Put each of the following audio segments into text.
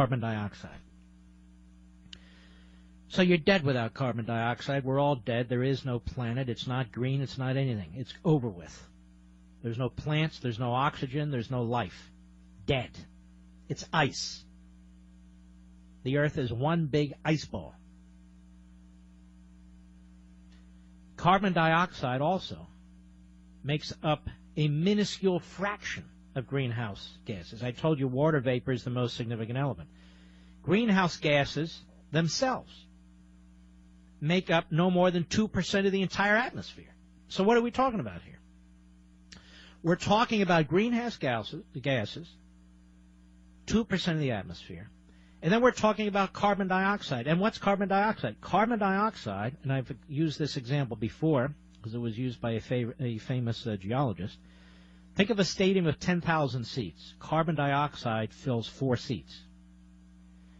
carbon dioxide. So you're dead without carbon dioxide. We're all dead. There is no planet. It's not green. It's not anything. It's over with. There's no plants. There's no oxygen. There's no life. Dead. It's ice. The Earth is one big ice ball. Carbon dioxide also makes up a minuscule fraction of greenhouse gases. I told you water vapor is the most significant element. Greenhouse gases themselves make up no more than 2% of the entire atmosphere. So what are we talking about here? We're talking about greenhouse gases, 2% of the atmosphere. And then we're talking about carbon dioxide. And what's carbon dioxide? Carbon dioxide, and I've used this example before because it was used by a famous geologist. Think of a stadium of 10,000 seats. Carbon dioxide fills 4 seats.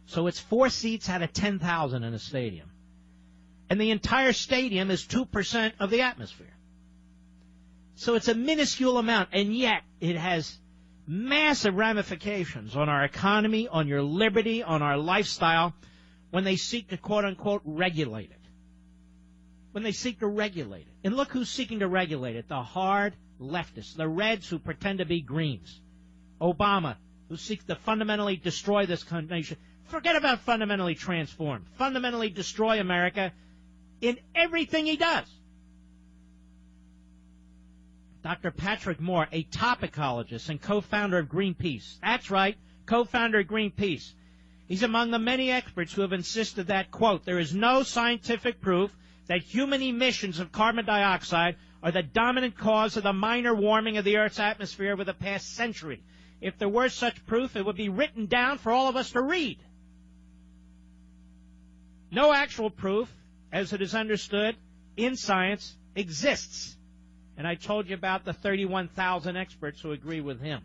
So it's 4 seats out of 10,000 in a stadium. And the entire stadium is 2% of the atmosphere. So it's a minuscule amount, and yet it has massive ramifications on our economy, on your liberty, on our lifestyle, when they seek to quote-unquote regulate it. When they seek to regulate it. And look who's seeking to regulate it. The hard leftists, the reds who pretend to be greens. Obama, who seeks to fundamentally destroy this nation. Forget about fundamentally transform. Fundamentally destroy America in everything he does. Dr. Patrick Moore, a topicologist and co-founder of Greenpeace. That's right, co-founder of Greenpeace. He's among the many experts who have insisted that, quote, there is no scientific proof that human emissions of carbon dioxide are the dominant cause of the minor warming of the Earth's atmosphere over the past century. If there were such proof, it would be written down for all of us to read. No actual proof, as it is understood in science, exists. And I told you about the 31,000 experts who agree with him,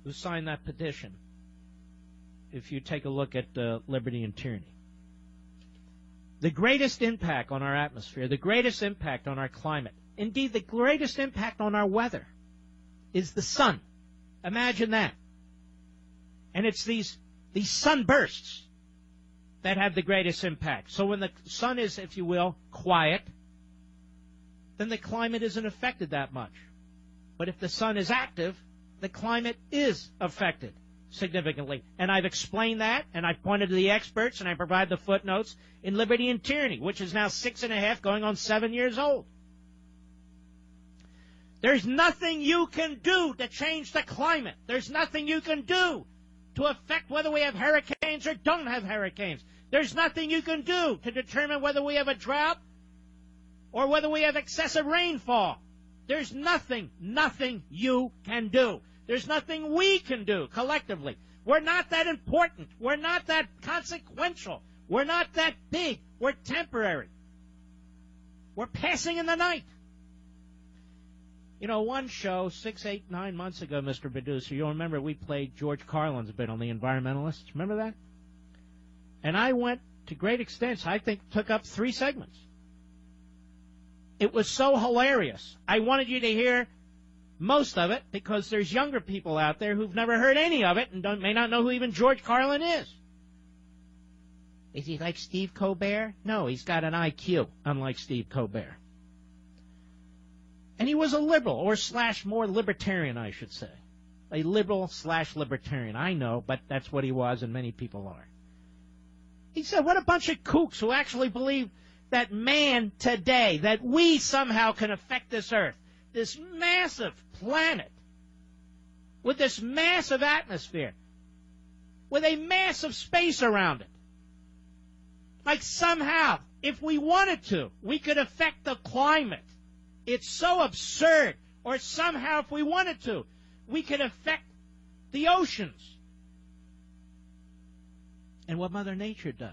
who signed that petition. If you take a look at Liberty and Tyranny. The greatest impact on our atmosphere, the greatest impact on our climate, indeed the greatest impact on our weather, is the sun. Imagine that. And it's these sunbursts that have the greatest impact. So when the sun is, if you will, quiet, then the climate isn't affected that much. But if the sun is active, the climate is affected significantly. And I've explained that, and I've pointed to the experts, and I provide the footnotes in Liberty and Tyranny, which is now 6.5 going on 7 years old. There's nothing you can do to change the climate. There's nothing you can do to affect whether we have hurricanes or don't have hurricanes. There's nothing you can do to determine whether we have a drought or whether we have excessive rainfall. There's nothing you can do. There's nothing we can do collectively. We're not that important. We're not that consequential. We're not that big. We're temporary. We're passing in the night. You know, one show 6, 8, 9 months ago, Mr. Producer, you'll remember we played George Carlin's bit on the environmentalists. Remember that? And I went to great extents. I think took up 3 segments. It was so hilarious. I wanted you to hear most of it because there's younger people out there who've never heard any of it and may not know who even George Carlin is. Is he like Steve Colbert? No, he's got an IQ, unlike Steve Colbert. And he was a liberal, or slash more libertarian, I should say. A liberal slash libertarian. I know, but that's what he was, and many people are. He said, what a bunch of kooks who actually believe that man today, that we somehow can affect this earth, this massive planet, with this massive atmosphere, with a massive space around it. Like somehow, if we wanted to, we could affect the climate. It's so absurd. Or somehow, if we wanted to, we could affect the oceans. And what Mother Nature does.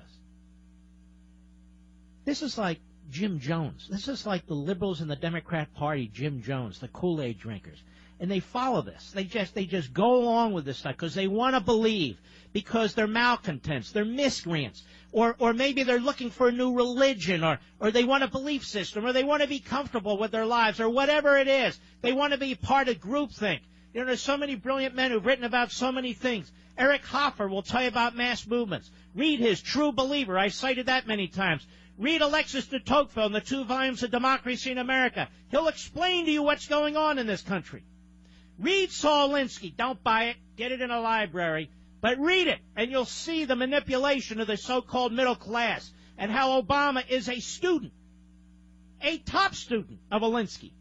This is like Jim Jones. This is like the liberals in the Democrat Party, Jim Jones, the Kool-Aid drinkers. And they follow this. They just go along with this stuff because they want to believe, because they're malcontents, they're miscreants, or maybe they're looking for a new religion, or they want a belief system, or they want to be comfortable with their lives, or whatever it is. They want to be part of groupthink. You know, there's so many brilliant men who've written about so many things. Eric Hoffer will tell you about mass movements. Read his True Believer. I cited that many times. Read Alexis de Tocqueville in the 2 volumes of Democracy in America. He'll explain to you what's going on in this country. Read Saul Alinsky. Don't buy it. Get it in a library. But read it, and you'll see the manipulation of the so-called middle class and how Obama is a student, a top student of Alinsky.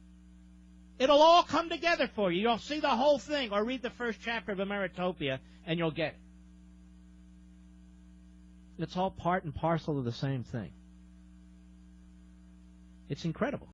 It'll all come together for you. You'll see the whole thing, or read the first chapter of Ameritopia, and you'll get it. It's all part and parcel of the same thing. It's incredible.